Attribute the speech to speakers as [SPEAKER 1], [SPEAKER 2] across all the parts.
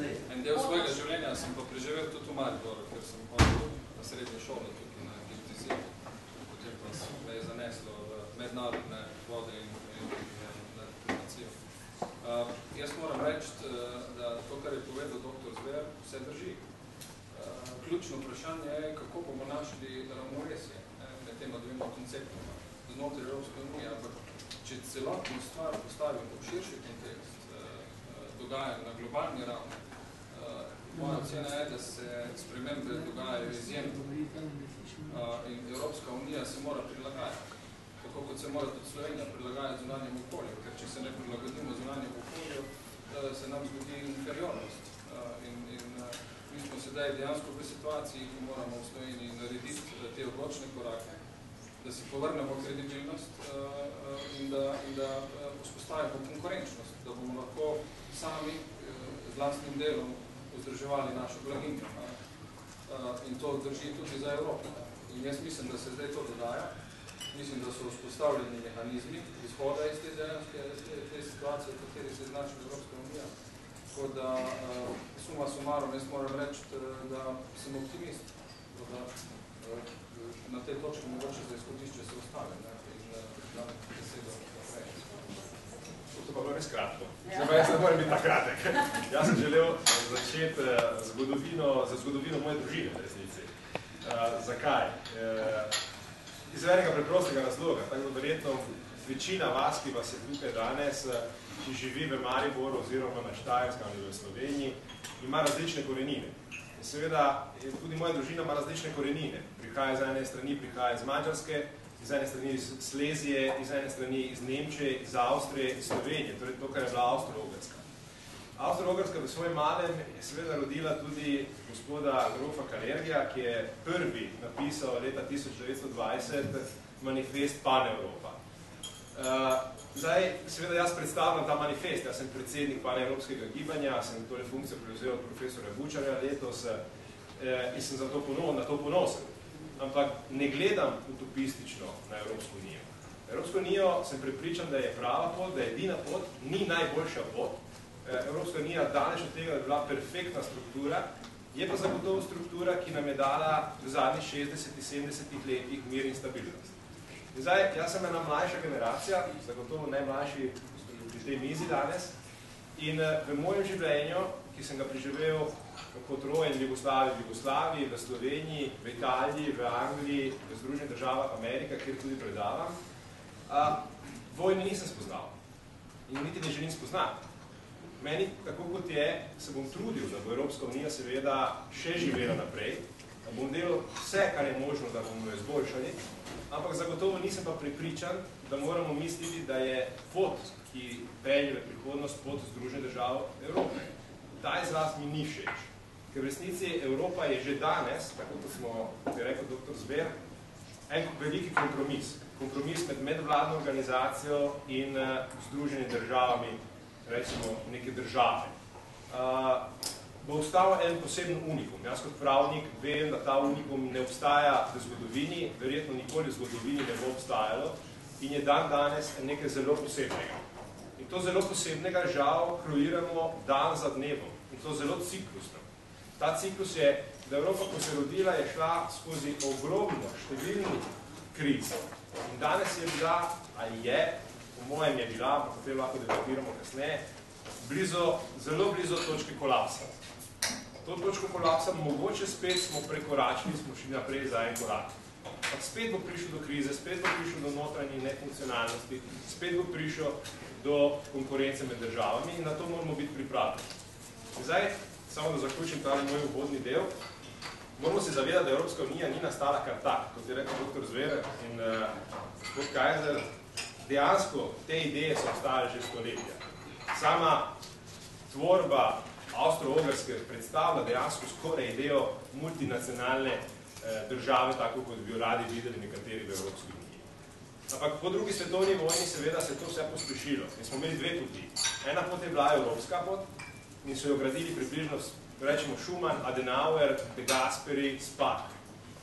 [SPEAKER 1] En del svojega življenja sem pa preživel tudi v Mariboru, ker sem hodil na srednjo šolo tukaj na Gimnaziji, potem pa me je zaneslo v mednarodne vode in na diplomacijo. Jaz moram reči, da to, kar je povedal dr. Zver, vse drži. Ključno vprašanje je, kako bomo našli ravnovesje med tema dvema konceptoma znotraj Evropske unije, ampak če celotno stvar postavimo v širši kontekst dogajanja na globalni ravni, moja ocena je, da se spremembe dogajajo izjemno. In Evropska unija se mora prilagajati, tako kot se mora tudi Slovenija prilagajati zunanjemu okolju, ker če se ne prilagodimo zunanjemu okolju, se nam zgodi inferiornost. In mi smo sedaj dejansko v situaciji, ki moramo v Sloveniji narediti te odločne korake, da si povrnemo kredibilnost in da vzpostavimo konkurenčnost, da bomo lahko sami z vlastnim delom vzdrževali našo blaginjo. In to drži tudi za Evropo. In jaz mislim, da se zdaj to dogaja. Mislim, da so vzpostavljeni mehanizmi izhoda iz te situacije, v kateri se je značila Evropska unija. Tako da suma sumarom, jaz moram reči, da sem optimist. Na tej točki mogoče za izhodišče se ostavim in dam besedo naprej.
[SPEAKER 2] To pa bilo res kratko. Zdaj pa jaz ne moram biti tak kratek. Jaz sem želel začeti za zgodovino moje družine v resnici. Zakaj? Iz enega preprostega razloga. Tako da verjetno večina vas, ki vas je tukaj danes, ki živi v Mariboru oziroma na Štajerskem ali v Sloveniji, ima različne korenine. In seveda, tudi moja družina ima različne korenine. Prihaja iz ene strani, prihaja iz Mađarske, iz ene strani iz Slezije, iz ene strani iz Nemčije, iz Avstrije, iz Slovenije, torej to, kar je bila Avstro-Ogrska. Avstro-Ogrska v svojem malem je seveda rodila tudi gospoda grofa Kalergija, ki je prvi napisal leta 1920 manifest Pan-Evropa. Zdaj, seveda jaz predstavljam ta manifest, jaz sem predsednik Pan-Evropskega gibanja, sem tole funkcijo prevzel od profesora Bučarja letos in sem na to ponosen. Ampak ne gledam utopistično na Evropsko unijo. Evropsko unijo sem prepričan, da je prava pot, da je edina pot, ni najboljša pot. Evropska unija daleč od tega, da je bila perfektna struktura, je pa zagotovo struktura, ki nam je dala v zadnjih 60-70 letih mir in stabilnost. In zdaj, jaz sem ena mlajša generacija, zagotovo najmlajši pri tej mizi danes, in v mojem življenju, ki sem ga preživel kot rojen v Jugoslaviji, v Sloveniji, v Italiji, v Angliji, v Združenih državah Amerike, kjer tudi predavam, vojne nisem spoznal. In niti ne želim spoznati. Meni, tako kot je, se bom trudil, da bo Evropska unija seveda še živela naprej, da bom delal vse, kar je možno, da bomo jo izboljšali, ampak zagotovo nisem pa prepričan, da moramo misliti, da je pot, ki pelje v prihodnost, pot Združenih držav Evrope. Ta izraz mi ni všeč. Ker v resnici Evropa je že danes, tako kot smo, bi rekel dr. Zver, en veliki kompromis. Kompromis med medvladno organizacijo in Združenimi državami, recimo neke države. Bo ostal en poseben unikum. Jaz kot pravnik vem, da ta unikum ne obstaja v zgodovini, verjetno nikoli v zgodovini ne bo obstajalo in je dan danes nekaj zelo posebnega. In to zelo posebnega žal kroiramo dan za dnevom. In to zelo ciklusno. Ta ciklus je, da Evropa, ko se rodila, je šla skozi ogromno številnih kriz. In danes je bila, ali je, po mojem je bila, pa potem lahko debatiramo kasneje, zelo blizu točke kolapsa. To točko kolapsa mogoče spet smo prekoračili, smo šli naprej za en korak. Ampak spet bo prišlo do krize, spet bo prišlo do notranje nefunkcionalnosti, spet bo prišlo do konkurence med državami in na to moramo biti pripravljeni. Zdaj, samo da zaključim ta moj uvodni del, moramo se zavedati, da Evropska unija ni nastala kar tak, kot je rekel dr. Zver in gospod Kajzer, dejansko te ideje so obstajale že stoletja. Sama tvorba Avstro-Ogrske predstavlja dejansko skoraj idejo multinacionalne države, tako kot bi jo radi videli nekateri v Evropski uniji. Ampak po drugi svetovni vojni seveda se to vse pospešilo. In smo imeli dve poti. Ena pot je bila evropska pot in so jo gradili približno, rečemo, Schumann, Adenauer, De Gasperi, Spaak.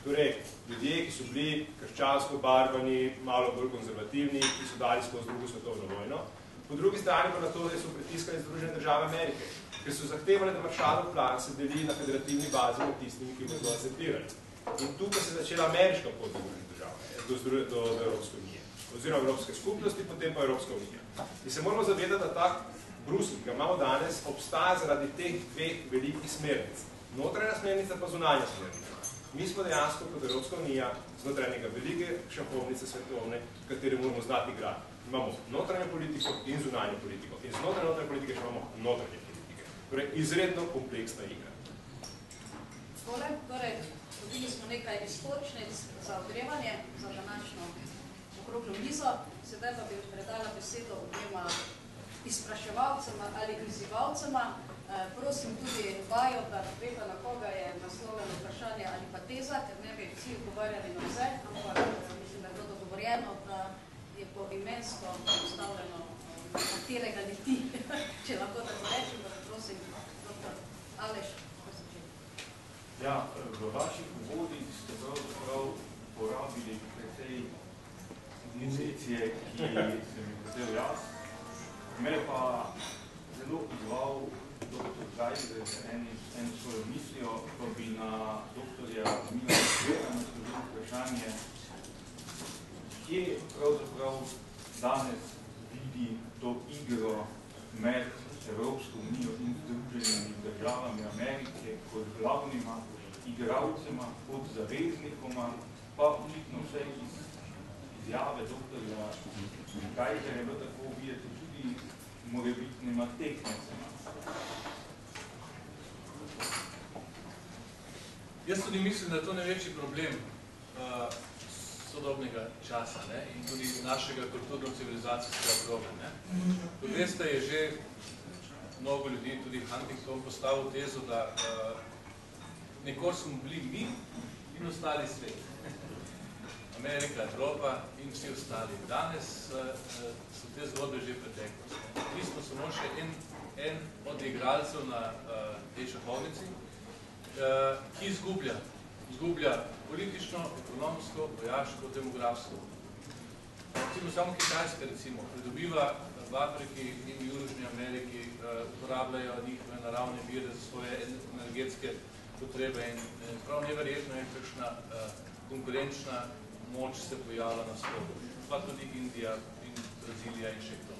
[SPEAKER 2] Torej, ljudje, ki so bili krščansko barvani, malo bolj konzervativni, ki so dali skozi drugo svetovno vojno. Po drugi strani pa na to, da so pritiskali Združene države Amerike. ker so zahtevali, da Marshallov plan se deli na federativni bazi med tistimi, ki bodo akceptirali. In tukaj se je začela ameriška pot do Evropske unije, oziroma Evropske skupnosti, potem pa Evropska unija. In se moramo zavedati, da tak Bruselj, ki ga imamo danes, obstaja zaradi teh dveh velikih smernic. Notranja smernica pa zunanja smernica. Mi smo dejansko kot Evropska unija znotraj nekega velike šahovnice svetovne, katere moramo znati igrati. Imamo notranjo politiko in zunanjo politiko. In znotraj notranje politike še imamo notranje politike. Torej, izredno kompleksna igra.
[SPEAKER 3] Torej, dobili smo nekaj iztočnic za ogrevanje, za današnjo okroglo mizo. Sedaj pa bi predala besedo obema izpraševalcema ali izzivalcema. Prosim tudi vajo, da veta, na koga je naslovljeno vprašanje ali pa teza, ker ne bi vsi odgovarjali na vse, ampak mislim, da je to dogovorjeno, da je poimensko postavljeno, katerega leti, če lahko tako rečem, da prosim, dr. Aleš, prosim.
[SPEAKER 4] Ja, v vaših uvodih ste pravzaprav porabili precej definicije, ki sem jih hotel jaz. Mene pa zelo izval dr. Gajzer z eno svojo mislijo, ko bi na doktorja Milana Sveta naslovil vprašanje, kje pravzaprav danes vidi to igro med Evropsko unijo in Združenimi državami Amerike kot glavnima igralcema, kot zaveznikoma, pa očitno vse iz izjave doktorja Gajzerja bilo tako videti tudi morebitnima tekmecema.
[SPEAKER 5] Jaz tudi mislim, da je to največji problem sodobnega časa, ne? In tudi našega kulturno-civilizacijskega kroga. Kot veste, je že mnogo ljudi, tudi Huntington, postavil tezo, da nekoč smo bili mi in ostali svet. Amerika, Evropa in vsi ostali. Danes so te zgodbe že preteklost. Mi smo samo še en od igralcev na tej šahovnici, ki izgublja politično, ekonomsko, vojaško, demografsko. Recimo samo Kitajska, recimo, pridobiva v Afriki in v Južni Ameriki, uporabljajo njihove naravne vire za svoje energetske potrebe in prav neverjetno je kakšna konkurenčna moč se pojavila na vzhodu. Pa tudi Indija in Brazilija in še kdo.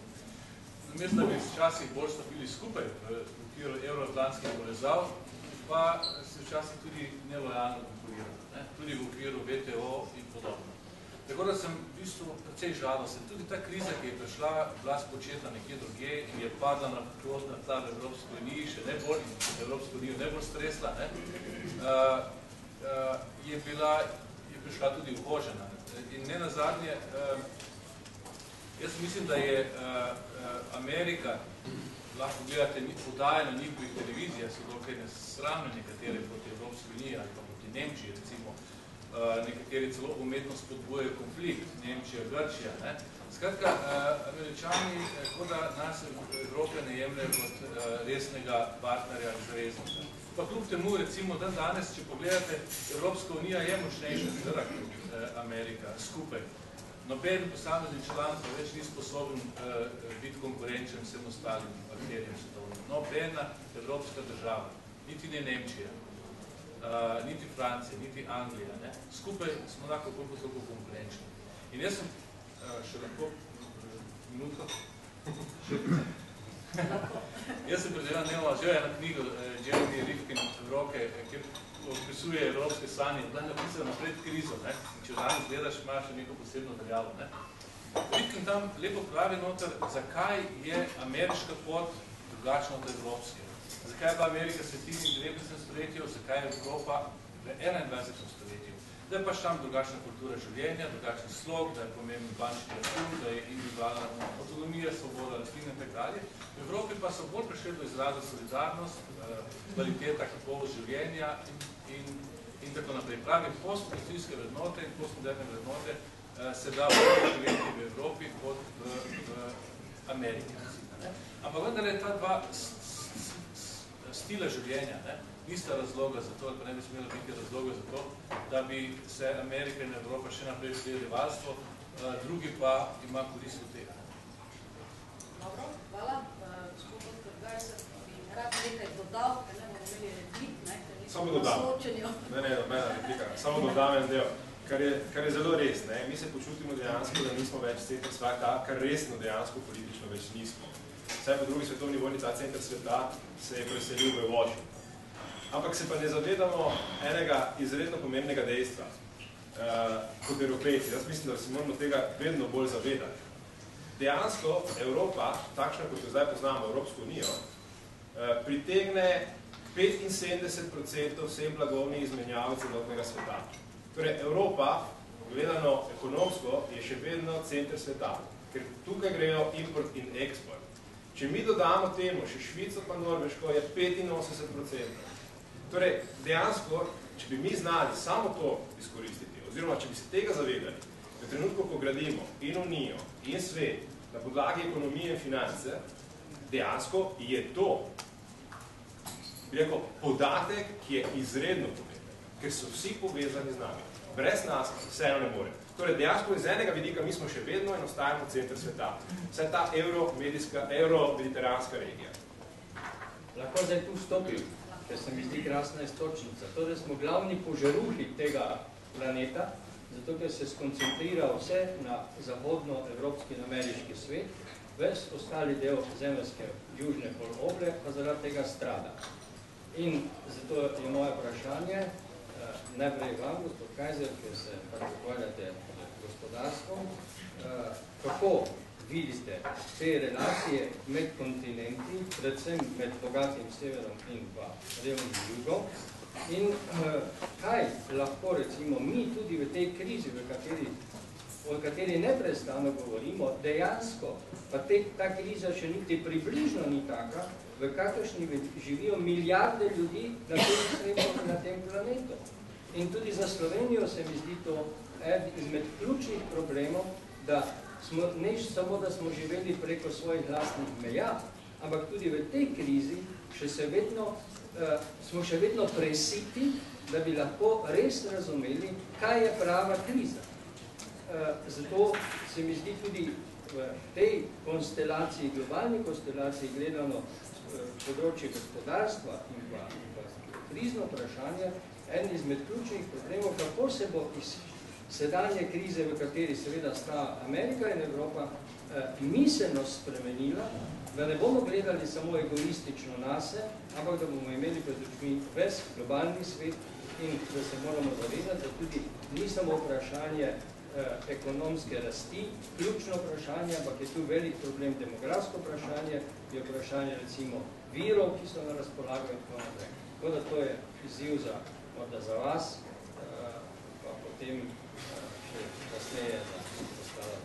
[SPEAKER 5] Namesto, da bi včasih bolj stopili skupaj v okviru evroatlantskih povezav, pa se včasih tudi nelojalno konkurirali, tudi v okviru WTO in podobno. Tako da sem v bistvu precej žalosten. Tudi ta kriza, ki je prišla, bila spočeta nekje drugje in je padla na plodna tla v Evropsko uniji, še najbolj Evropsko unijo najbolj stresla, je prišla tudi uvožena. In ne nazadnje, jaz mislim, da je Amerika, lahko gledate podaje na njihovih televizijah, so dokaj nesramne nekatere proti Evropski uniji ali pa proti Nemčiji, recimo, nekateri celo umetno spodbujajo konflikt, Nemčija, Grčija. Skratka, Američani, kot da nas Evrope ne jemljajo kot resnega partnerja in zaveznika. Pa kljub temu, recimo, dan danes, če pogledate, Evropska unija je močnejša kot Amerika skupaj. Noben posamezni član pa več ni sposoben biti konkurenčen vsem ostalim akterjem svetovnim. Nobena evropska država, niti ne Nemčija, niti Francija, niti Anglija. Skupaj smo lahko koliko konkurenčni. In jaz sem še lahko minuto. Jaz sem predelan že eno knjigo Jeremy Rifkin v roke, kjer opisuje evropske sanje, da je napisano pred krizo. Če danes gledaš, imaš še neko posebno državo. Rifkin tam lepo pravi noter, zakaj je ameriška pot drugačna od evropske. Zakaj je bila Amerika svetilna v 19. stoletju, zakaj je Evropa v 21. stoletju. Da je pač tam drugačna kultura življenja, drugačen slog, da je pomemben bančni račun, da je individualna avtonomija, svoboda rastlin in tako dalje. V Evropi pa so bolj prišli do izraza solidarnost, kvaliteta, kakovost življenja in tako naprej. Pravi, postmodernistske vrednote in postmoderne vrednote se da živeti v Evropi kot v Ameriki. Ampak vendar je ta dva stila življenja, nista razloga za to, ali pa ne bi smela biti razloga za to, da bi se Amerika in Evropa še naprej vzeli rivalstvo, drugi pa ima korist od tega.
[SPEAKER 3] Dobro, hvala. Gospod dr. Gajzer, bi kar nekaj dodal, ker ne bomo imeli replik,
[SPEAKER 2] Samo dodam. Nobena replika. Samo dodam en del. Kar je zelo res, ne? Mi se počutimo dejansko, da nismo več center sveta, kar resno dejansko politično več nismo. Vsaj po drugi svetovni vojni ta center sveta se je preselil v Washington. Ampak se pa ne zavedamo enega izredno pomembnega dejstva kot Evropejci. Jaz mislim, da se moramo tega vedno bolj zavedati. Dejansko Evropa, takšna kot jo zdaj poznamo, Evropsko unijo, pritegne 75% vseh blagovnih izmenjav celotnega sveta. Torej, Evropa, gledano ekonomsko, je še vedno center sveta, ker tukaj grejo import in eksport. Če mi dodamo temu še Švico pa Norveško, je 85%. Torej, dejansko, če bi mi znali samo to izkoristiti, oziroma če bi se tega zavedali, v trenutku, ko gradimo in unijo, in svet, na podlagi ekonomije in finance, dejansko je to, bi rekel, podatek, ki je izredno pomemben, ker so vsi povezani z nami. Brez nas vseeno ne more. Torej, dejansko iz enega vidika mi smo še vedno in ostajamo center sveta. Vse ta euro-mediteranska regija.
[SPEAKER 6] Lahko zdaj tu vstopil, ker se mi zdi krasna istočnica. Torej smo glavni požaruhi tega planeta, zato ker se skoncentrira vse na zahodnoevropski in ameriški svet, ves ostali del zemeljske južne poloble pa zaradi tega strada. In zato je moje vprašanje, najprej vam, gospod Kajzer, ker se ukvarjate gospodarstvom, kako vidite te relacije med kontinenti, predvsem med bogatim severom in pa revnim jugom, in kaj lahko recimo mi tudi v tej krizi, o kateri neprestano govorimo, dejansko, pa ta kriza še niti približno ni taka, v kakršni živijo milijarde ljudi na tem planetu. In tudi za Slovenijo se mi zdi to eden izmed ključnih problemov, da smo, ne samo, da smo živeli preko svojih lastnih meja, ampak tudi v tej krizi smo še vedno presiti, da bi lahko res razumeli, kaj je prava kriza. Zato se mi zdi tudi v tej konstelaciji, globalni konstelaciji gledano področje gospodarstva in pa krizno vprašanje, en izmed ključnih problemov, kako se bo iz sedanje krize, v kateri seveda sta Amerika in Evropa, miselnost spremenila, da ne bomo gledali samo egoistično nase, ampak da bomo imeli pred očmi ves globalni svet in da se moramo zavedati, da tudi ni samo vprašanje ekonomske rasti, ključno vprašanje, ampak je tu velik problem demografsko vprašanje, je vprašanje recimo virov, ki so na razpolago in tako naprej. Tako da to je izziv za vas, pa potem še kasneje za ostala.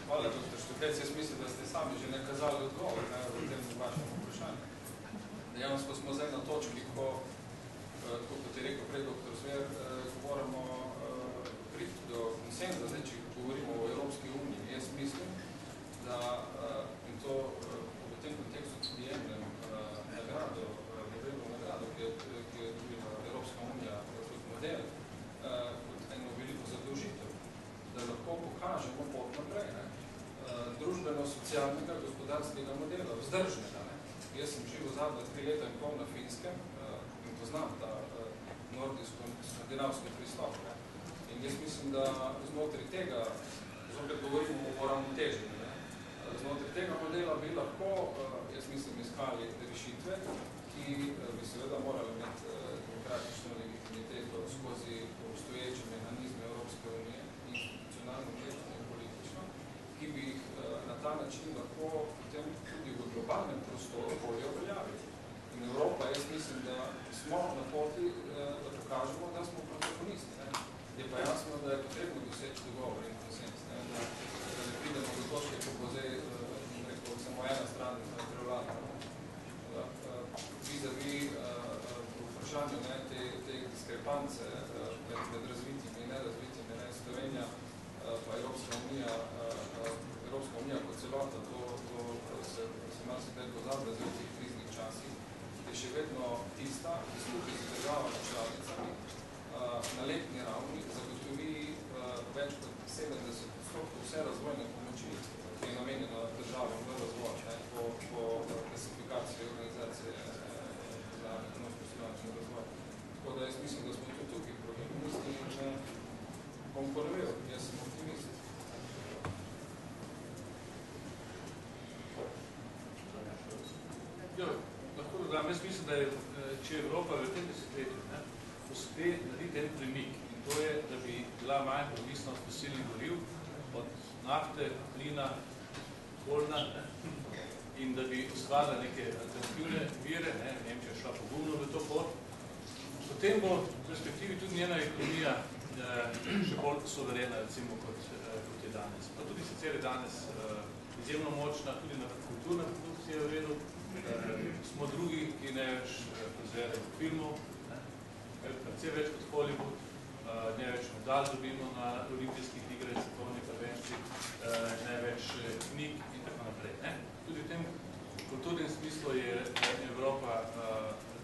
[SPEAKER 1] Hvala, dr. Štefec. Jaz mislim, da ste sami že nakazali odgovor v tem vašem vprašanju. Dejansko smo zdaj na točki, ko, kot je rekel prej dr. Zver, moramo priti do konsenza. Zdaj, če govorimo o Evropski uniji, jaz mislim, da in to v tem kontekstu tudi jemljem nagrado, ki je dobila Evropska unija kot model, kot eno veliko zadolžitev, da lahko pokažemo pot naprej, družbeno-socialnega gospodarskega modela, vzdržnega. Jaz sem živel zadnja 3 leta in pol na Finskem in poznam ta nordijsko-skandinavski pristop. In jaz mislim, da znotraj tega, zopet govorimo o uravnoteženju, znotraj tega modela bi lahko, jaz mislim, iskali rešitve, ki bi seveda morali imeti demokratično legitimiteto skozi obstoječe mehanizme Evropske unije, institucionalno, gledano in politično, ki bi jih na ta način lahko potem tudi v globalnem prostoru bolje uveljavili. In Evropa, jaz mislim, da smo na poti, da pokažemo, da smo protagonisti. Je pa jasno, da je potrebno doseči dogovor in konsens, da ne pridemo do točke, ko bo zdaj rekel, samo ena stran prevlada. Vis-a-vis vprašanju te diskrepance med razvitimi in nerazvitimi, Slovenija pa Evropska unija kot celota, to se marsikaj pozablja zdaj v teh kriznih časih, je še vedno tista, ki skupaj z državami članicami na letni ravni zagotovi več kot 70% vse razvojne pomoči, ki je namenjena državam v razvoj po klasifikaciji organizacije
[SPEAKER 5] pravim, jaz mislim, da je, če Evropa v tem desetletju uspe narediti en premik, in to je, da bi bila manj odvisna od fosilnih goriv, od nafte, plina, oljna, in da bi ustvarila neke alternativne vire, Nemčija je šla pogumno v to pot, potem bo v perspektivi tudi njena ekonomija še bolj suverena, recimo, kot je danes. Pa tudi sicer je danes izjemno močna, tudi na kulturna produkcija v redu, smo drugi, ki ne več proizvedemo filmov, predvsej več kot Hollywood, ne več medalj dobimo na olimpijskih igrah, svetovni prvenstvi, ne več knjig in tako naprej. Tudi v tem kulturnem smislu je Evropa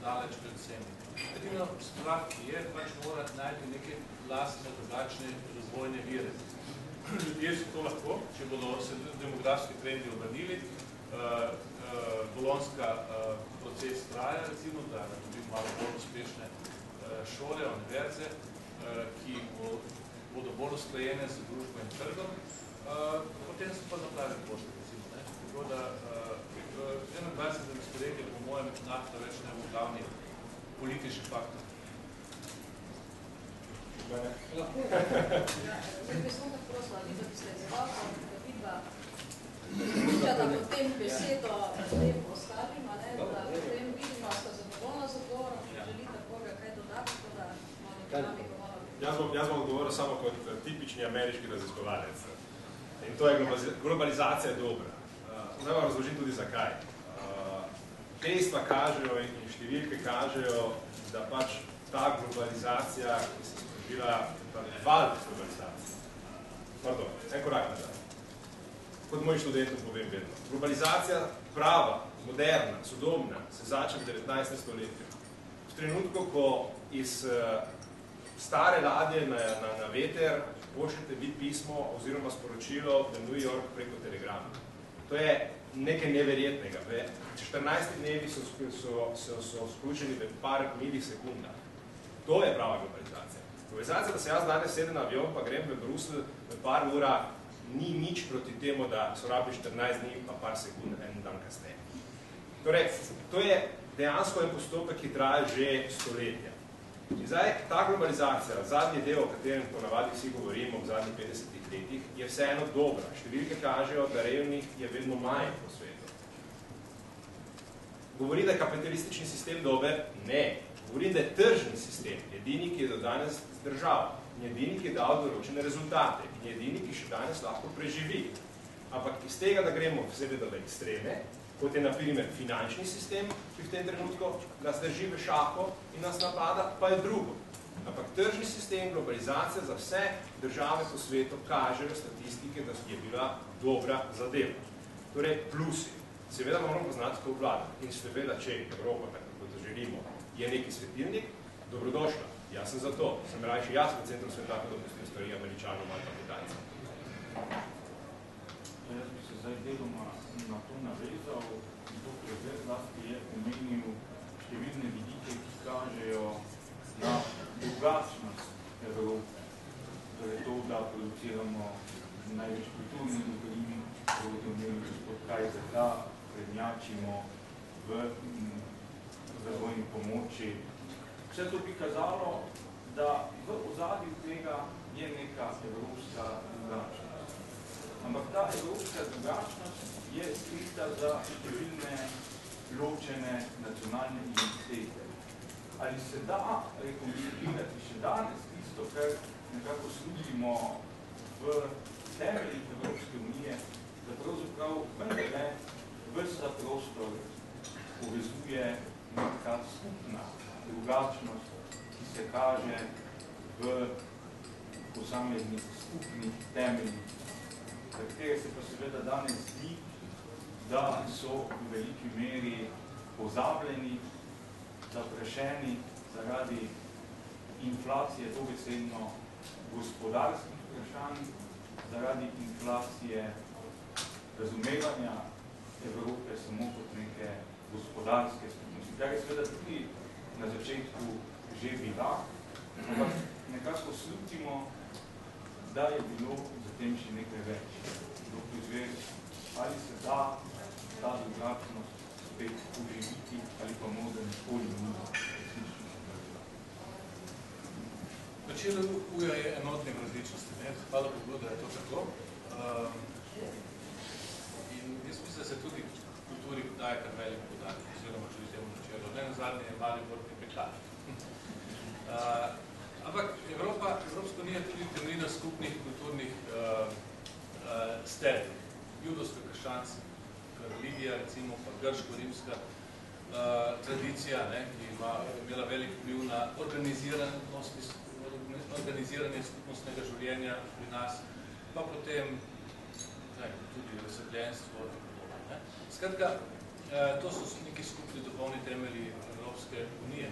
[SPEAKER 5] daleč pred vsemi. Edina stvar, ki je, pač mora najti neke lastne, drugačne razvojne vire. Ljudje so to lahko, če bodo se demografski trendi obrnili, bolonska proces traja, recimo, da dobimo malo bolj uspešne šole, univerze, ki bodo bolj usklajene z družbo in trgom, potem se pa napravi pošte, recimo. Tako da v 21. stoletju po mojem nafta več ne bo glavni politični faktor.
[SPEAKER 3] Zdaj bi smo tako prosila, da bi se izvalka, da vidva izpuščata potem besedo tem ostalim, da potem vidimo, sta zadovoljna z odgovorom, če želite koga kaj dodati, tako da malo dinamiko malo...
[SPEAKER 2] Jaz bom odgovoril samo kot tipični ameriški raziskovalec. In to je globalizacija dobra. Zdaj vam razložim tudi zakaj. Dejstva kažejo in številke kažejo, da pač ta globalizacija, ki se sprožila, val globalizacije. Pardon, en korak nazaj. Kot moj študentom povem vedno. Globalizacija prava, moderna, sodobna, se začne v 19. stoletju. V trenutku, ko iz stare ladje na veter pošljete vi pismo oziroma sporočilo v New York preko telegrama. To je nekaj neverjetnega. V 14 dnevi so vključeni v par milisekundah. To je prava globalizacija. Globalizacija, da se jaz danes sedem na avion, pa grem v Bruselj v par ura, ni nič proti temu, da so rabili 14 dni, pa par sekund, en dan kasneje. Torej, to je dejansko en postopek, ki traja že stoletja. In zdaj, ta globalizacija, zadnji del, o katerem ponavadi vsi govorimo v zadnjih 50 letih, je vseeno dobra. Številke kažejo, da revnih je vedno manj po svetu. Govori, da je kapitalistični sistem dober? Ne. Govori, da je tržni sistem edini, ki je do danes zdržal. In edini, ki je dal določene rezultate. In edini, ki še danes lahko preživi. Ampak iz tega, da gremo seveda v ekstreme, kot je na primer finančni sistem, ki v tem trenutku nas drži v šahu in nas napada, pa je drugo. Ampak tržni sistem, globalizacija za vse države po svetu kažejo statistike, da je bila dobra zadeva. Torej, plusi. Seveda moramo poznati to vlado. In seveda, če Evropa, tako kot želimo, je neki svetilnik, dobrodošla. Jaz sem za to. Sem rajši jaz v centru sveta, kot dopustim stvari Američanov ali pa Kitajcev.
[SPEAKER 4] Jaz bi se zdaj deloma na to navezal, doktor Zvezlasti je omenil številne vidike, ki kažejo na drugačnost Evrope. Torej to, da produciramo največ kulturnih dobrin, kot je omenil gospod Kajzeta, prednjačimo v razvojni pomoči. Vse to bi kazalo, da v ozadju tega je neka evropska drugačnost. Ampak ta evropska drugačnost je skrita za številne ločene nacionalne identitete. Ali se da rekonstruirati še danes tisto, kar nekako sludimo v temeljih Evropske unije, da pravzaprav vendarle ves ta prostor povezuje neka skupna drugačnost, ki se kaže v posameznih skupnih temeljih, za katere se pa seveda danes zdi, da so v veliki meri pozabljeni, zaprašeni zaradi inflacije, dobesedno gospodarskih vprašanj, zaradi inflacije razumevanja Evrope samo kot neke gospodarske skupnosti, kar je seveda tudi na začetku že bila, ampak nekako slutimo, da je bilo zatem še nekaj več. Doktor Zver, ali se da ta drugačnost spet uživiti ali pa možda nikoli ni resnično zavrljeno.
[SPEAKER 5] Načelo uja je enotne v različnosti. Hvala Bogu, da je to tako. In jaz mislim, da se tudi kulturi daje kar velik podatek, oziroma če temu načelo. Ne nazadnje je Maribor pripekal. Ampak Evropska unija tudi temelji na skupnih kulturnih stebrih. Judovska, krščanska religija, recimo pa grško-rimska tradicija, ki ima imela velik vpliv na organiziranje skupnostnega življenja pri nas, pa potem tudi razsvetljenstvo. Skratka, to so neki skupni duhovni temelji Evropske unije.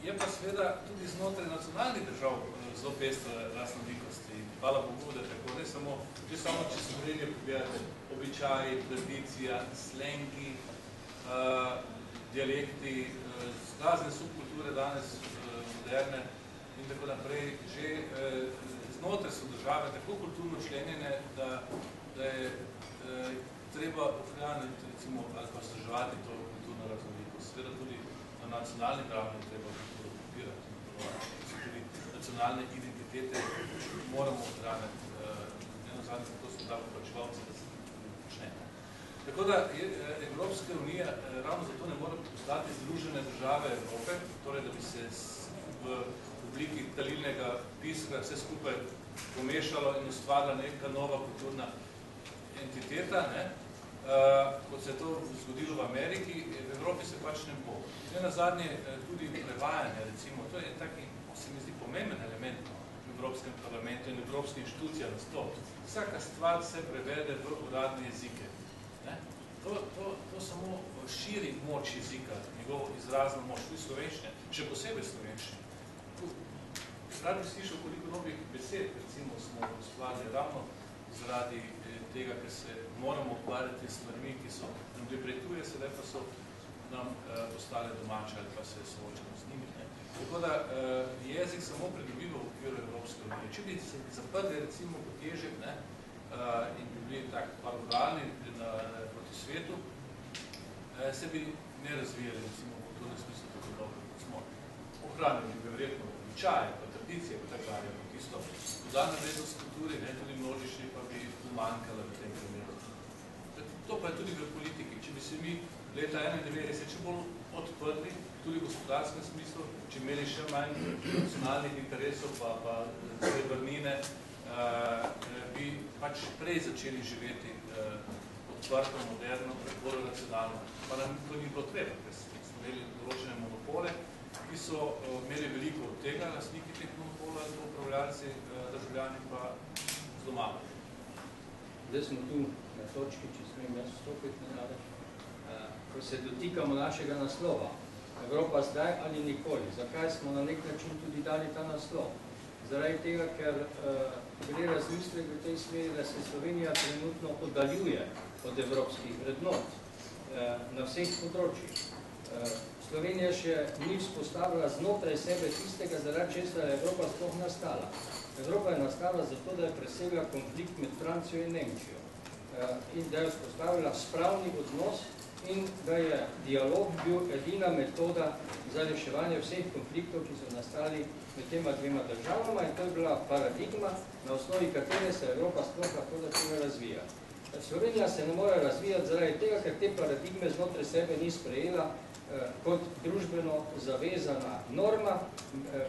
[SPEAKER 5] Je pa seveda tudi znotraj nacionalnih držav zelo pestra raznolikosti. Hvala Bogu, da tako ne samo, če se Slovenije pogledate, običaji, tradicija, slengi, dialekti, razne subkulture danes moderne in tako naprej, že znotraj so države tako kulturno členjene, da je treba ohraniti recimo ali pa vzdrževati to kulturno raznolikost. Seveda tudi na nacionalni ravni treba kulturo podpirati. Tudi nacionalne identitete moramo ohraniti. Eno to so davkoplačevalci, da se počne. Tako da Evropska unija ravno zato ne more postati Združene države Evrope, torej da bi se v obliki talilnega piska vse skupaj pomešalo in ustvarila neka nova kulturna entiteta, kot se je to zgodilo v Ameriki, v Evropi se pač ne bo. Ne nazadnje tudi prevajanje, recimo, to je taki, se mi zdi, pomemben element v Evropskem parlamentu in Evropske inštitucije nasploh. Vsaka stvar se prevede v uradne jezike. To samo širi moč jezika, njegovo izrazno moč, tudi slovenščine, še posebej slovenščine. Rad bi slišal, koliko novih besed, recimo, smo ustvarili ravno zaradi tega, ker se moramo ukvarjati s stvarmi, ki so nam depretuje, sedaj pa so nam postale domače ali pa se soočamo z njimi. Tako da jezik samo pridobiva v okviru Evropske unije. Če bi se zaprli, recimo, kot ježek in bi bili tako paruralni proti svetu, se bi ne razvijali, recimo, v kulturnem smislu tako dobro, kot smo. Ohranili bi verjetno običaje, pa tradicije, pa tako dalje, pa tisto dodana vrednost kulturi, tudi množični, pa bi umanjkala v tem primeru. To pa je tudi v politiki. Če bi se mi leta 1991 še bolj odprli, tudi v gospodarskem smislu, če imeli še manj nacionalnih interesov, pa srebrnine, bi pač prej začeli živeti odprto, moderno, bolj racionalno. Pa nam to ni bilo treba, ker smo imeli določene monopole, ki so imeli veliko od tega, lastniki teh monopola, upravljalci, državljani pa zelo malo.
[SPEAKER 6] Zdaj smo tu na točki, če smem jaz vstopiti nazaj. Ko se dotikamo našega naslova, Evropa zdaj ali nikoli, zakaj smo na nek način tudi dali ta naslov? Zaradi tega, ker gre razmislek v tej smeri, da se Slovenija trenutno oddaljuje od evropskih vrednot na vseh področjih. Slovenija še ni vzpostavila znotraj sebe tistega, zaradi česar je Evropa sploh nastala. Evropa je nastala zato, da je presegla konflikt med Francijo in Nemčijo in da je vzpostavila spravni odnos in da je dialog bil edina metoda za reševanje vseh konfliktov, ki so nastali med tema dvema državama in to je bila paradigma, na osnovi katere se Evropa sploh lahko začela razvija. Slovenija se ne more razvijati zaradi tega, ker te paradigme znotraj sebe ni sprejela kot družbeno zavezana norma,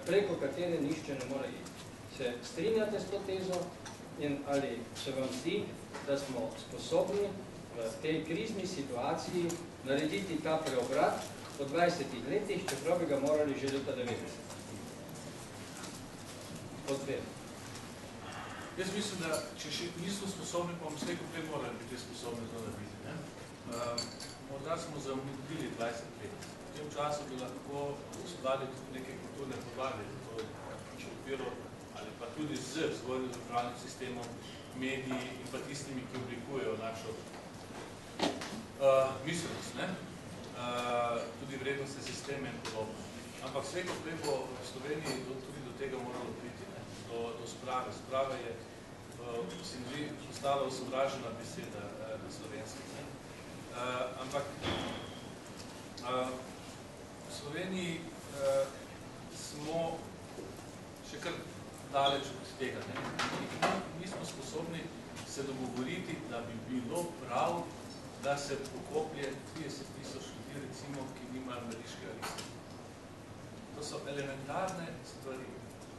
[SPEAKER 6] preko katere nišče ne more iti. Se strinjate s to tezo in ali se vam zdi, da smo sposobni v tej krizni situaciji narediti ta preobrat po 20 letih, čeprav bi ga morali že leta 90. Odvem.
[SPEAKER 5] Jaz mislim, da če še nismo sposobni, pa bomo slej kot prej morali biti sposobni to narediti. Morda smo zamudili 20 let. V tem času bi lahko ustvarili tudi neke kulturne podlage, zato če okviru ali pa tudi z vzgojno-izobraževalnim sistemom, mediji in pa tistimi, ki oblikujejo našo miselnost, tudi vrednostne sisteme in podobno. Ampak slej kot prej bo v Sloveniji tudi do tega moralo priti, do sprave. Sprava je, se mi zdi, postala osovražena beseda na slovenski. Ampak v Sloveniji smo še kar daleč od tega. Nismo sposobni se dogovoriti, da bi bilo prav, da se pokoplje 30.000 ljudi, recimo, ki nimajo mladiškega lista. To so elementarne stvari,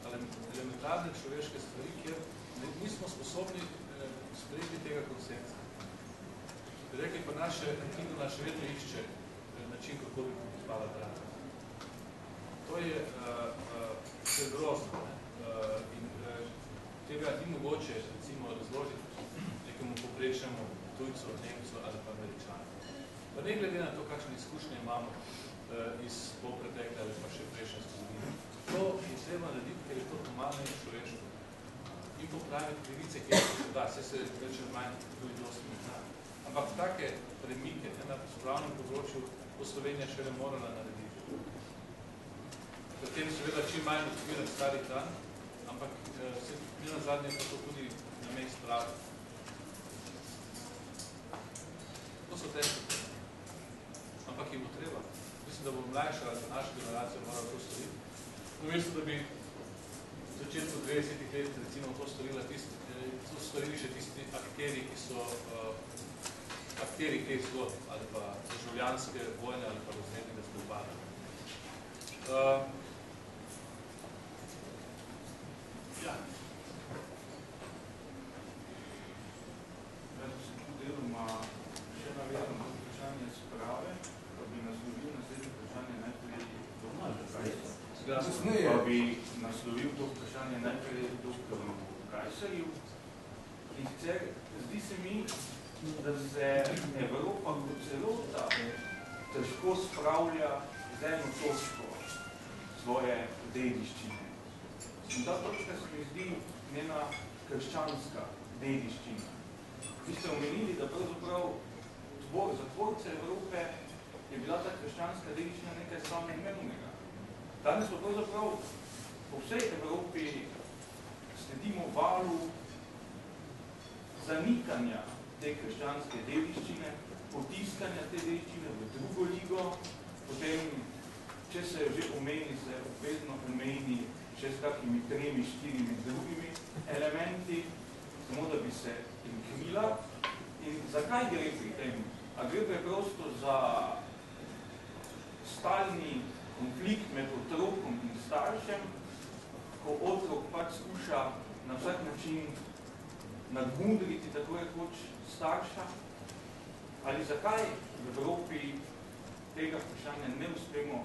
[SPEAKER 5] elementarne človeške stvari, kjer nismo sposobni sprejeti tega konsensa. Rekli pa Antigona še vedno išče način, kako bi popisvala brata. To je vse grozno. In tega ni mogoče, recimo, razložiti nekemu poprečnemu tujcu, Nemcu ali pa Američanu. Pa ne glede na to, kakšne izkušnje imamo iz polpretekle ali pa še prejšnje zgodovine. To je treba narediti, ker je to normalno in človeško. In popraviti krivice, kjer se da, se več ali manj tudi dosti ne zna. Ampak take premike na spravnem področju bo Slovenija še ne morala narediti. Pri tem seveda čim manj odpirati stari dan, ampak se ne nazadnje pa to tudi na mej spravi. To so težke. Ampak jim bo treba. Mislim, da bo mlajša naša generacija morala to storiti. Namesto, da bi v začetku 20 let recimo to storili še tisti akteri, ki so akteri teh zgodb, ali pa državljanske vojne, ali pa razrednega spopada.
[SPEAKER 4] Ja. Jaz sem tu deloma še navedem to vprašanje sprave, pa bi naslovil naslednje vprašanje najprej pa bi naslovil to vprašanje najprej doktorju Kajserju. In sicer, zdi se mi, da se Evropa kot celota težko spravlja z eno točko svoje dediščine. In ta točka se mi zdi njena krščanska dediščina. Vi ste omenili, da pravzaprav za tvorce Evrope je bila ta krščanska dediščina nekaj samoumevnega. Danes pa pravzaprav po vsej Evropi sledimo valu zanikanja te krščanske dediščine, potiskanja te dediščine v drugo ligo, potem, če se že omeni, se obvezno omeni še s kakimi 3-4 drugimi elementi, samo da bi se inkrila. In zakaj gre pri tem? A gre preprosto za stalni konflikt med otrokom in staršem, ko otrok pač skuša na vsak način nadmudriti tako rekoč starša, ali zakaj v Evropi tega vprašanja ne uspemo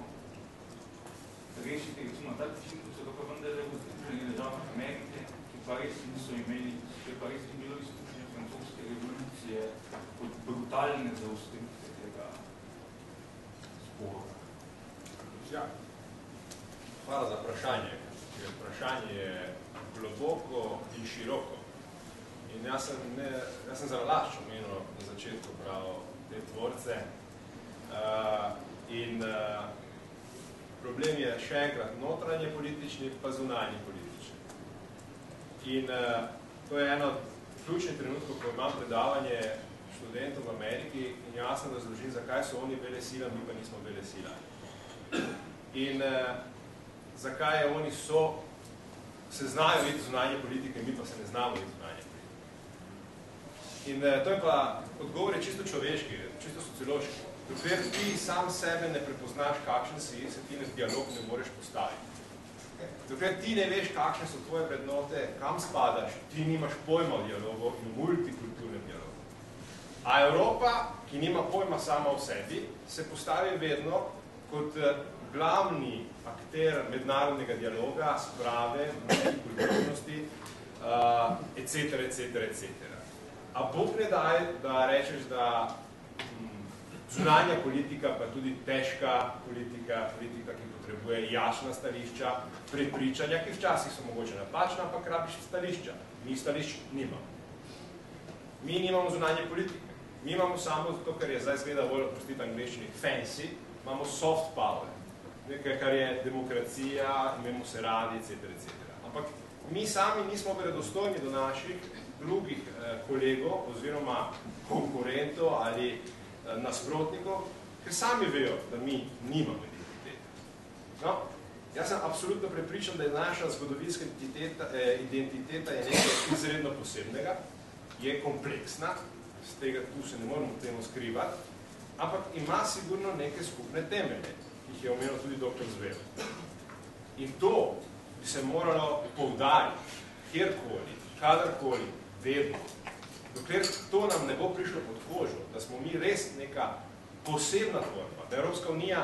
[SPEAKER 4] rešiti, recimo na tak način, ko so kako vendarle v Združenih državah Amerike, ki pa res niso imeli, ki pa res ni bilo izkušnje francoske revolucije kot brutalne zaostritve tega spora.
[SPEAKER 2] Ja, hvala za vprašanje. Vprašanje je globoko in široko. In jaz sem zanalašč omenil na začetku prav te tvorce. Problem je še enkrat notranje politični, pa zunanji politični. In to je eno od ključnih trenutkov, ko imam predavanje študentov v Ameriki in jasno razložim, zakaj so oni vele sila, mi pa nismo vele sila. In zakaj oni se znajo videti zunanje politike, mi pa se ne znamo videti zunanje politike. In to je pa odgovor je čisto človeški, čisto sociološki. Dokler ti sam sebe ne prepoznaš, kakšen si, se ti dialog ne moreš postaviti. Dokler ti ne veš, kakšne so tvoje vrednote, kam spadaš, ti nimaš pojma o dialogu in multikulturnem dialogu. A Evropa, ki nima pojma sama o sebi, se postavi vedno kot glavni akter mednarodnega dialoga, sprave, multikulturnosti, etc. A Bog ne daj, da rečeš, da zunanja politika, pa tudi težka politika, ki potrebuje jasna stališča, prepričanja, ki včasih so mogoče napačna, ampak rabiš stališča. Mi stališč nimamo. Mi nimamo zunanje politike. Mi imamo samo zato, ker je zdaj zgleda bolj, prostite angliščini, fancy, imamo soft power. Nekaj, kar je demokracija, imamo se radi, etc. Ampak mi sami nismo verodostojni do naših drugih kolegov oziroma konkurentov ali nasprotnikov, ker sami vejo, da mi nimamo identitete. No, jaz sem absolutno prepričan, da je naša zgodovinska identiteta je nekaj izredno posebnega, je kompleksna, z tega tu se ne moramo temu skrivati, ampak ima sigurno neke skupne temelje, ki jih je omenil tudi dr. Zver. In to bi se moralo poudariti, kjerkoli, kadarkoli, vedno. Dokler to nam ne bo prišlo pod kožo, da smo mi res neka posebna tvorba, da Evropska unija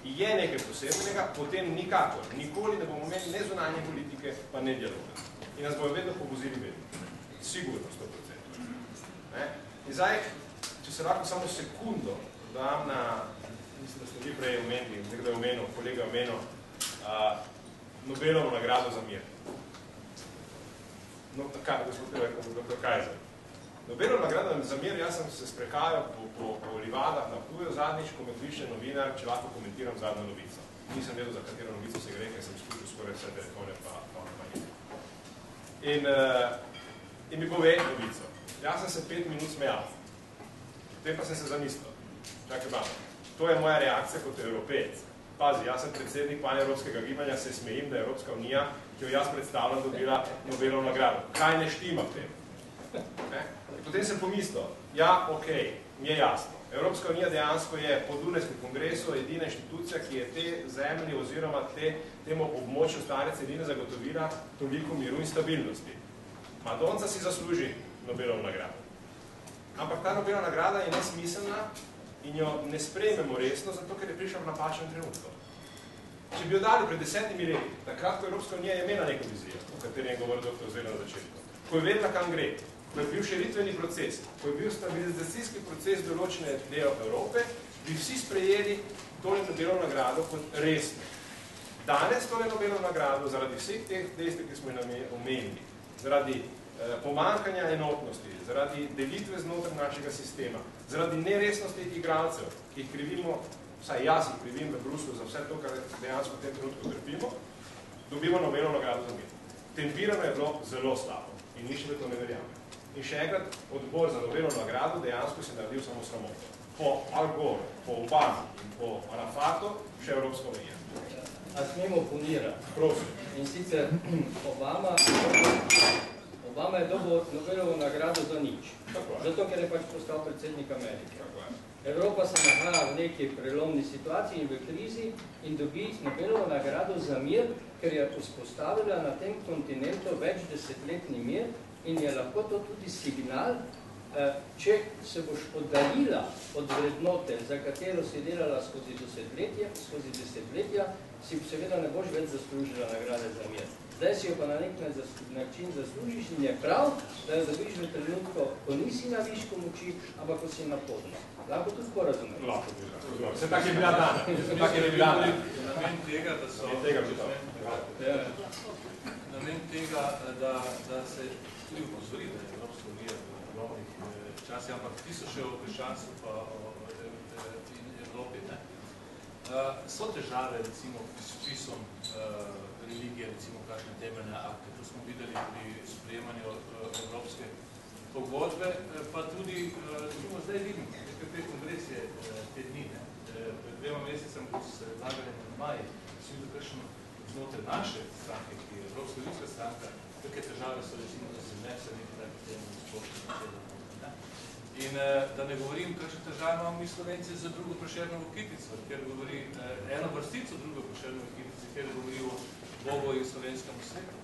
[SPEAKER 2] je nekaj posebnega, potem nikakor, nikoli ne bomo imeli ne zunanje politike, pa ne dialoga. In nas bojo vedno povozili vedno. Sigurno, 100%. In zdaj, če se lahko samo sekundo dam na, mislim, da ste vi prej omenili, nekdo je omenil, kolega je omenil, Nobelovo nagrado za mir. No, gospod Kajzer. Nobelova nagrada za mir, jaz sem se sprehajal po livadah na Ptuju zadnjič, ko me kliče novinar, če lahko komentiram zadnjo novico. Nisem vedel, za katero novico se gre, ker sem skušal skoraj vse telefone pa in mi pove novico. Jaz sem se 5 minut smejal. Potem pa sem se zamislil. Čakaj malo. To je moja reakcija kot evropejec. Pazi, jaz sem predsednik paneuropskega gibanja, se smejim, da je Evropska unija, ki jo jaz predstavljam, dobila Nobelovo nagrado. Kaj ne štima v tem? Potem sem pomislil, ja, okej, mi je jasno. Evropska unija dejansko je po Dunajskem kongresu edina inštitucija, ki je te zemlji oziroma temu območju stare celine zagotovila toliko miru in stabilnosti. Madonca si zasluži Nobelovo nagrado. Ampak ta Nobelova nagrada je nesmiselna in jo ne sprejmemo resno, zato ker je prišla v napačnem trenutku. Če bi jo dali pred 10 leti, takrat, ko Evropska unija je imela neko vizijo, o kateri je govoril dr. Zver na začetku, ko je vedela, kam gre, ko je bil širitveni proces, ko je bil stabilizacijski proces določene dela Evrope, bi vsi sprejeli tole Nobelovo nagrado kot resno. Danes tole Nobelovo nagrado, zaradi vseh teh dejstev, ki smo jih omenili, zaradi pomankanja enotnosti, zaradi delitve znotraj našega sistema, zaradi neresnosti igralcev, ki jih krivimo, vsaj jaz jih krivim v Bruslu za vse to, kar dejansko v tem trenutku trpimo, dobimo Nobelovo nagrado za mir. Tempirano je bilo zelo slabo in nišče to ne verjame. In še enkrat, odbor za Nobelovo nagrado dejansko se naredil samo sramoto. Po Al Gore, po Obami in po Arafatu še Evropska unija.
[SPEAKER 6] A smemo oponirati?
[SPEAKER 2] Prosim.
[SPEAKER 6] In sicer Obama je dobil Nobelovo nagrado za nič. Zato, ker je pač postal predsednik Amerike. Evropa se nahaja v neki prelomni situaciji in v krizi in dobi Nobelovo nagrado za mir, ker je vzpostavila na tem kontinentu več desetletni mir in je lahko to tudi signal, če se boš oddaljila od vrednote, za katero si delala skozi desetletja, si seveda ne boš več zaslužila nagrade za mir. Zdaj si jo pa na nek način zaslužiš in je prav, da jo dobiš v trenutku, ko nisi na višku moči, ampak ko si na podno. Lahko tudi tako razumeti.
[SPEAKER 2] Lahko bi razumeti. Vse tak je bila dana. Vse tak je bila dana.
[SPEAKER 5] Namen tega, da so... Namen tega, da se tudi upozori, da je Evropska unija v ogromnih časih, ampak ti so še o krščanstvu pa in Evropi. So težave, recimo, s vpisom religije, recimo, kakšne temeljne akte. To smo videli pri sprejemanju Evropske pogodbe, pa tudi, zdaj vidim, nekaj kongres je te dni. Pred 2 mesecem, ko so se predlagali na maji, so videli kakšno znotraj naše stranke, ki je Evropska ljudska stranka, kakšne težave so, recimo, da se vnese nekaj takih temeljnih splošnih. In da ne govorim, kakšne težave imamo mi Slovenci za drugo Prešernovo kitico, kjer govori eno vrstico drugo Prešernovo kitice, kjer govori o Bogu in slovenskemu svetu.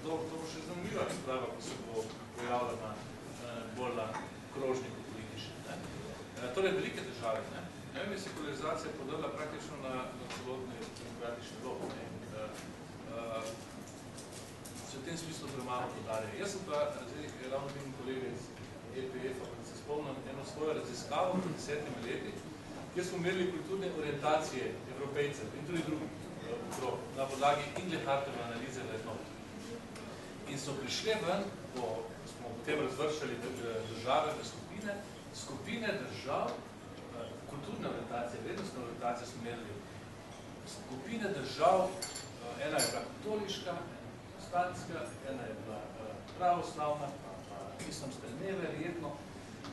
[SPEAKER 5] To bo še zanimiva razprava, ko se bo pojavila bolj na krožniku politične. Torej, velike države. Ne vem, je sekularizacija podala praktično na celotne demokratične dobe. Se v tem smislu premalo podarja. Jaz sem pa, ravno vidim kolege iz EPF-a, da se spomnim eno svojo raziskavo pred 10 leti, kjer smo imeli kulturne orientacije Evropejcev in tudi drugih na podlagi Inglehartove analize vrednot. In so prišle ven, ko smo potem razvrščali države v skupine držav, kulturne orientacije, vrednostne orientacije smo imeli skupine držav, ena je bila katoliška, stanska, ena je bila pravoslavna, pa islamska, neverjetno.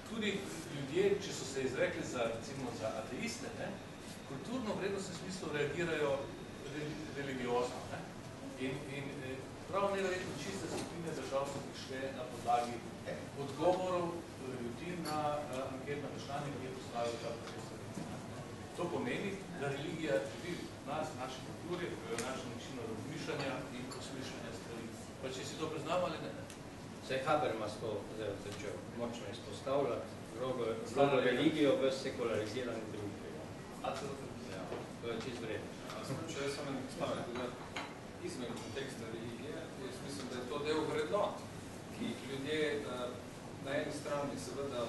[SPEAKER 5] Tudi ljudje, če so se izrekli za, recimo, za ateiste, ne, kulturno vrednostnem smislu reagirajo religiozno. Ne. In prav neverjetno čiste skupine držav so prišle na podlagi odgovorov ljudi na anketna vprašanja, ki je postavil ta profesor. To pomeni, da religija živi v nas, v naši kulturi, v našem načinu razmišljanja in osmišljanja stvari. Pa če si to priznamo ali ne?
[SPEAKER 6] Saj Habermas to zdaj začel močno izpostavljati, vlogo religijo v sekularizirani družbi. Ja, to je čist vredno.
[SPEAKER 1] Če jaz sem stavljati, da izmen konteksta religije, jaz mislim, da je to del vrednot, ki jih ljudje na eni strani seveda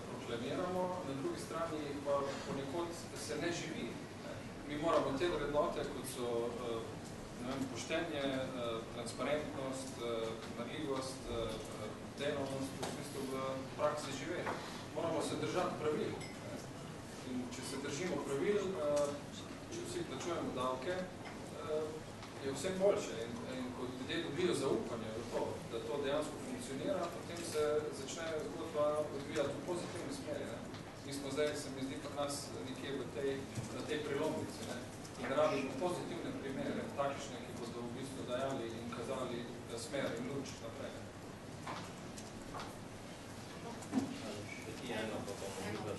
[SPEAKER 1] proklamiramo, na drugi strani pa ponekod se ne živi. Mi moramo te vrednote, kot so poštenje, transparentnost, marljivost, delovnost, v smislu v praksi živeti. Moramo se držati pravil. In če se držimo pravil, če vsi plačujemo davke, je vse boljše. In ko ljudje dobijo zaupanje v to, da to dejansko funkcionira, potem se začne zgodba odvijati v pozitivni smeri. Mi smo zdaj, se mi zdi, pa nas nekje na tej prelomnici. In rabimo pozitivne primere, takšne, ki bodo v bistvu dajali in kazali smer in luč naprej.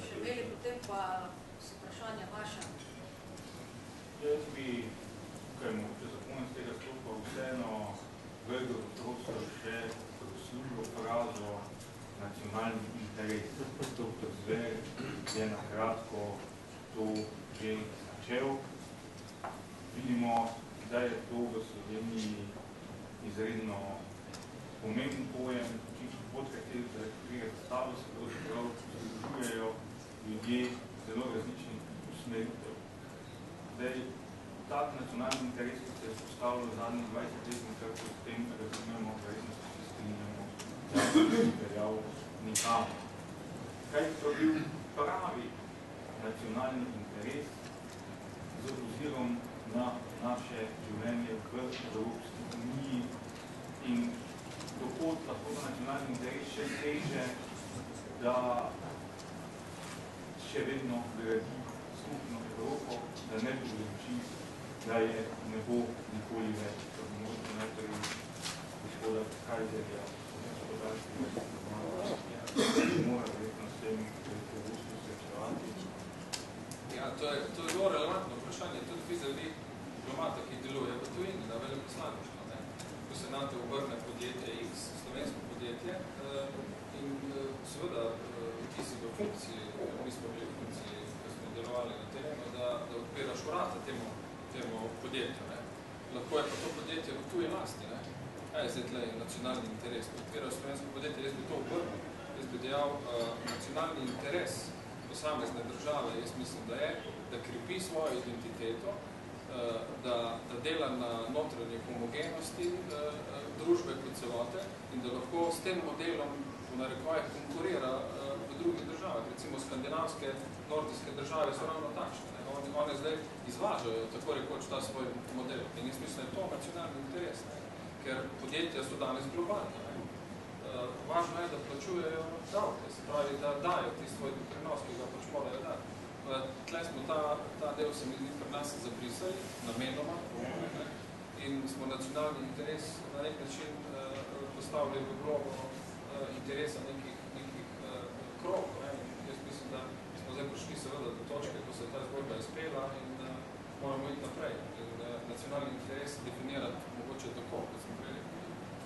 [SPEAKER 3] Še veli, potem pa so vprašanja vaša.
[SPEAKER 4] Jaz bi, tukaj moče zapomniti tega sklopa, vseeno vrgel prostor še službo frazo nacionalni interes. Dr. Zver je na kratko to že načel. Vidimo, da je to v Sloveniji izredno pomemben pojem, pod katerega stavo se združujejo ljudje zelo različnih usmeritev. Zdaj, tak nacionalni interes, ki se je postavljal v zadnjih 20 let, nekako s tem razumemo, verjetno se strinjamo, da je veljal nikamo. Kaj pa bil pravi nacionalni interes z ozirom na naše življenje v Evropski uniji in dohod lahko nacionalni interes še teže, da še vedno gradi skupno Evropo, da ne povzroči, da je ne bo nikoli več. To bi možno najprej gospoda Kajzerja, gospodarskega mora verjetno s tem prepogosto srečevati.
[SPEAKER 1] Ja, to je zelo relevantno vprašanje, tudi vizavi diplomata, ki deluje v tujini na veleposlaništvu. Ko se nate obrne podjetje X, slovensko podjetje, in seveda ti si v funkciji, mi smo bili v funkciji, ko smo delovali na terenu, da odpiraš vrata temu podjetju. Lahko je pa to podjetje v tuji lasti. Kaj je zdaj tle nacionalni interes? Ko odpiraš slovensko podjetje, jaz bi to obrnil. Jaz bi dejal, nacionalni interes posamezne države, jaz mislim, da je, da krepi svojo identiteto, da dela na notranji homogenosti družbe kot celote in da lahko s tem modelom v narekovajih konkurira v drugih državah. Recimo skandinavske, nordijske države so ravno takšne. One zdaj izvažajo tako rekoč ta svoj model. In jaz mislim, da je to nacionalni interes, ker podjetja so danes globalne. Važno je, da plačujejo davke, se pravi, da dajo tisti svoj doprinos, ki ga pač morajo dati. Tle smo ta del se mi zdi pri nas zabrisali, namenoma, in smo nacionalni interes na nek način postavili v globo interesa nekih krogov. Jaz mislim, da smo zdaj prišli seveda do točke, ko se ta zgodba izpela in moramo iti naprej. In nacionalni interes definirati mogoče tako, kot smo prej rekli,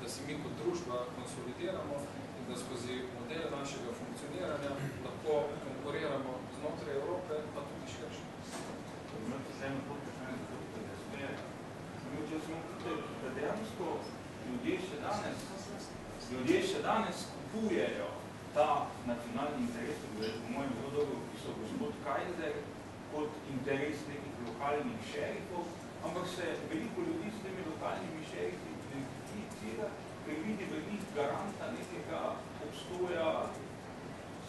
[SPEAKER 1] da si mi kot družba konsolidiramo in da skozi model našega funkcioniranja lahko konkuriramo znotraj Evrope, pa tudi širše.
[SPEAKER 4] Imate se eno podprašanje za to, da smere. Da dejansko ljudje še danes kupujejo ta nacionalni interes, po mojem zelo dobro opisal gospod Kajzer, kot interes nekih lokalnih šerifov, ampak se veliko ljudi s temi lokalnimi šerifi identificira, ker vidi v njih garanta nekega obstoja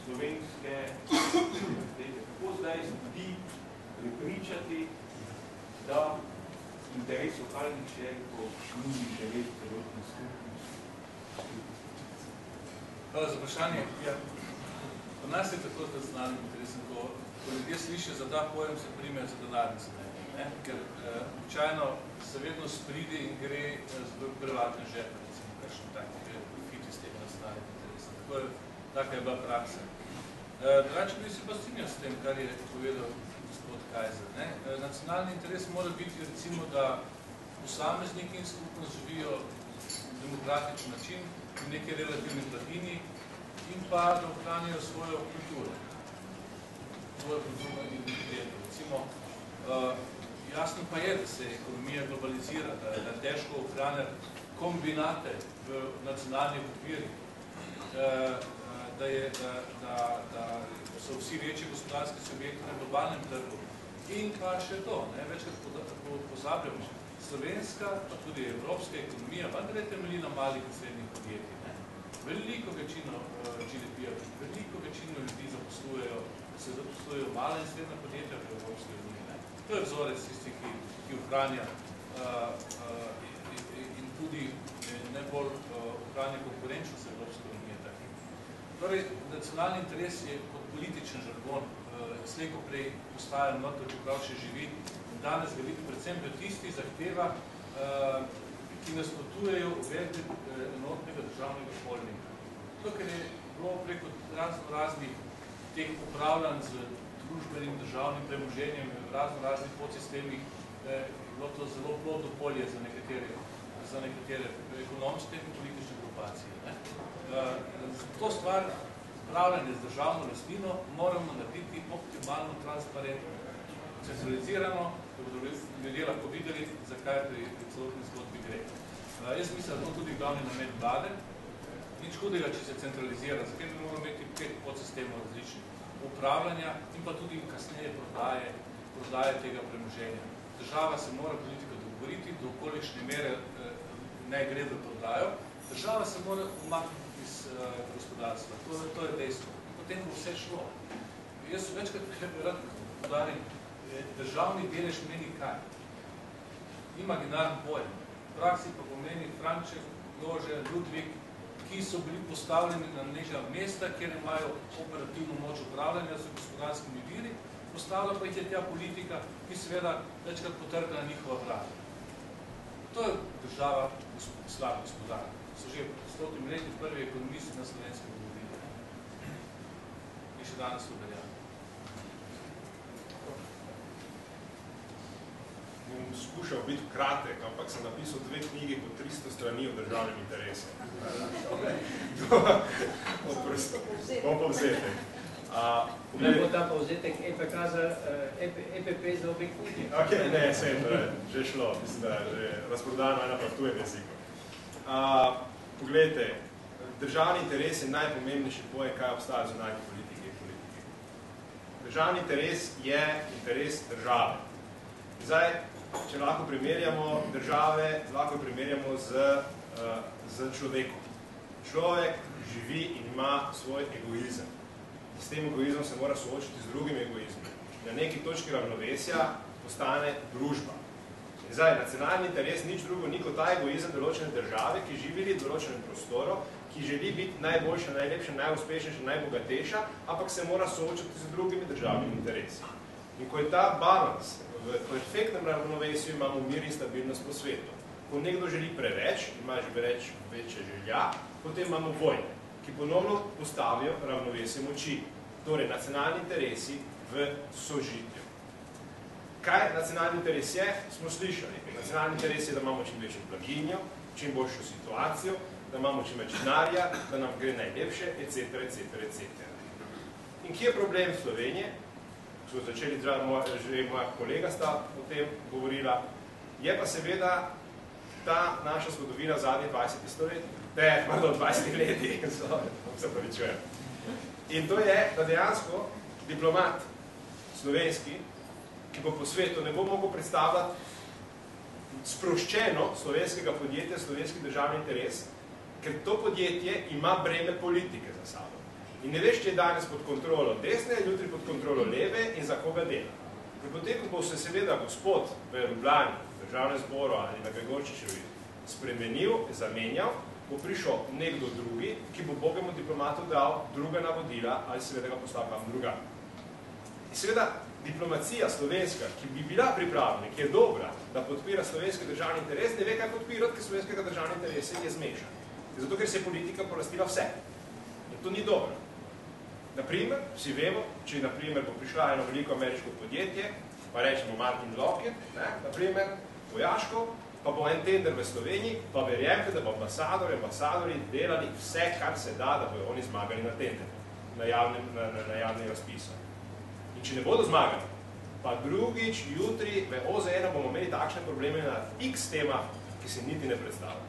[SPEAKER 4] slovenske identitete. Kako zdaj ljudi prepričati, da interes lokalnih šerifov ni želeti celotni skupnosti?
[SPEAKER 5] Hvala za vprašanje. Pri nas je tako z nacionalnim interesom, ko ljudje slišijo za ta pojem, se primejo za denarnice. Ker običajno se vedno spridi in gre z privatne žepe, recimo, kakšen tak profit iz tega nacionalnega interesa. Taka je bila praksa. Drugače bi se pa strinjal s tem, kar je povedal gospod Kajzer. Nacionalni interes mora biti, recimo, da posamezniki in skupno živijo na demokratičen način, v neki relativni blaginji in pa da ohranijo svojo kulturo. Svojo kulturno identiteto. Recimo, jasno pa je, da se ekonomija globalizira, da je težko ohranjati kombinate v nacionalnih okvirih, da so vsi večji gospodarski subjekti na globalnem trgu. In pa še to, večkrat pozabljamo, slovenska, pa tudi evropska ekonomija, vendar je temelji na malih in srednjih podjetij. Veliko večino GDP-ja, veliko večino ljudi se zaposlujejo mala in srednja podjetja v Evropski uniji. To je vzorec tisti, ki ohranja in tudi najbolj ohranja konkurenčnost Evropske unije. Torej, nacionalni interes je kot političen žargon, slejko prej postaja noter, čeprav še živi. Danes veliko predvsem v tisti zahteva, ki nasprotujejo uvedbi enotnega državnega holdinga. To, ker je bilo preko raznih teh upravljanj z družbenim državnim premoženjem v raznih podsistemih, bilo to zelo plodno polje za nekatere ekonomske in politične grupacije. To stvar upravljanje z državno lastnino moramo narediti optimalno, transparentno, centralizirano, da bodo ljudje lahko videli, zakaj pri celotni zgodbi gre. Jaz mislim, da to tudi glavni namen vlade. Nič hudega, če se centralizira, zakaj bi moramo imeti 5 podsistemov različnih upravljanja in pa tudi kasneje prodaje tega premoženja. Država se mora politika dogovoriti, do kolikšne mere ne gre v prodajo. Država se mora umakniti iz gospodarstva. To je dejstvo. Potem bo vse šlo. Jaz večkrat rad podarim, državni delež meni kaj? Imaginarni pojem. V praksi pa pomeni Franček, Jože, Ludvik, ki so bili postavljeni na neka mesta, kjer imajo operativno moč upravljanja z gospodarskimi viri, postavila pa jih je tja politika, ki seveda večkrat potrka na njihova vrata. To je država slab gospodar. So že 100 leti prvi ekonomisti na slovenskem govorili. In še danes to velja.
[SPEAKER 2] Bom skušal biti kratek, ampak sem napisal 2 knjigi po 300 strani o državnem interesu. Bom povzetek.
[SPEAKER 6] Ne bo ta povzetek EPP za obe knjigi.
[SPEAKER 2] Ok, ne, vse je že šlo. Mislim, da je že razprodano ena pa v tujem jeziku. Poglejte, državni interes je najpomembnejši pojem, kaj obstaja v zunanji politiki. Državni interes je interes države. Zdaj, če lahko primerjamo države, lahko primerjamo z človekom. Človek živi in ima svoj egoizem. S tem egoizmom se mora soočiti z drugim egoizmom. Na neki točki ravnovesja postane družba. Zdaj, nacionalni interes nič drugo ni kot ta egoizem določene države, ki živi v določenem prostoru, ki želi biti najboljša, najlepša, najuspešnejša, najbogatejša, ampak se mora soočati z drugimi državnimi interesi. In ko je ta balans v perfektnem ravnovesju, imamo mir in stabilnost po svetu. Ko nekdo želi preveč, ima že večje želja, potem imamo vojne, ki ponovno postavijo ravnovesje moči. Torej, nacionalni interesi v sožitju. Kaj nacionalni interes je? Smo slišali. Nacionalni interes je, da imamo čim večjo blaginjo, čim boljšo situacijo, da imamo čim več denarja, da nam gre najlepše, etc. In kje je problem Slovenije? Smo začeli, že moja kolega sta o tem govorila, je pa seveda ta naša zgodovina zadnjih 20 leti, se pravičujem. In to je, da dejansko diplomat slovenski, ki bo po svetu ne bo mogel predstavljati sproščeno slovenskega podjetja, slovenski državni interes, ker to podjetje ima breme politike za sabo. In ne veš, če je danes pod kontrolo desne, jutri pod kontrolo leve in za koga dela. In potem, ko bo se seveda gospod v Ljubljani, v državnem zboru ali na Gregorčičevi spremenil, zamenjal, bo prišel nekdo drugi, ki bo bogemu diplomatu dal druga navodila ali seveda ga postavil kam druga. In seveda diplomacija slovenska, ki bi bila pripravljena, ki je dobra, da podpira slovenski državni interes, ne ve, kaj podpirati, ker slovenskega državni interesa je zmešan. Zato, ker se je politika polastila vse. In to ni dobro. Naprimer, vsi vemo, če naprimer bo prišla eno veliko ameriško podjetje, pa rečemo Martin Lockheed, naprimer, vojaško, pa bo en tender v Sloveniji, pa verjemte, da bo ambasadori delali vse, kar se da, da bojo oni zmagali na tender, na javni razpisu. In če ne bodo zmagali, pa drugič, jutri, v OZN bomo imeli takšne probleme na X temah, ki se niti ne predstavlja.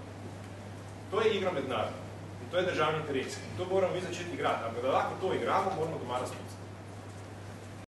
[SPEAKER 2] To je igra mednarodna. In to je državni interes. In to moramo mi začeti igrati. Ampak da lahko to igramo, moramo doma razpustiti.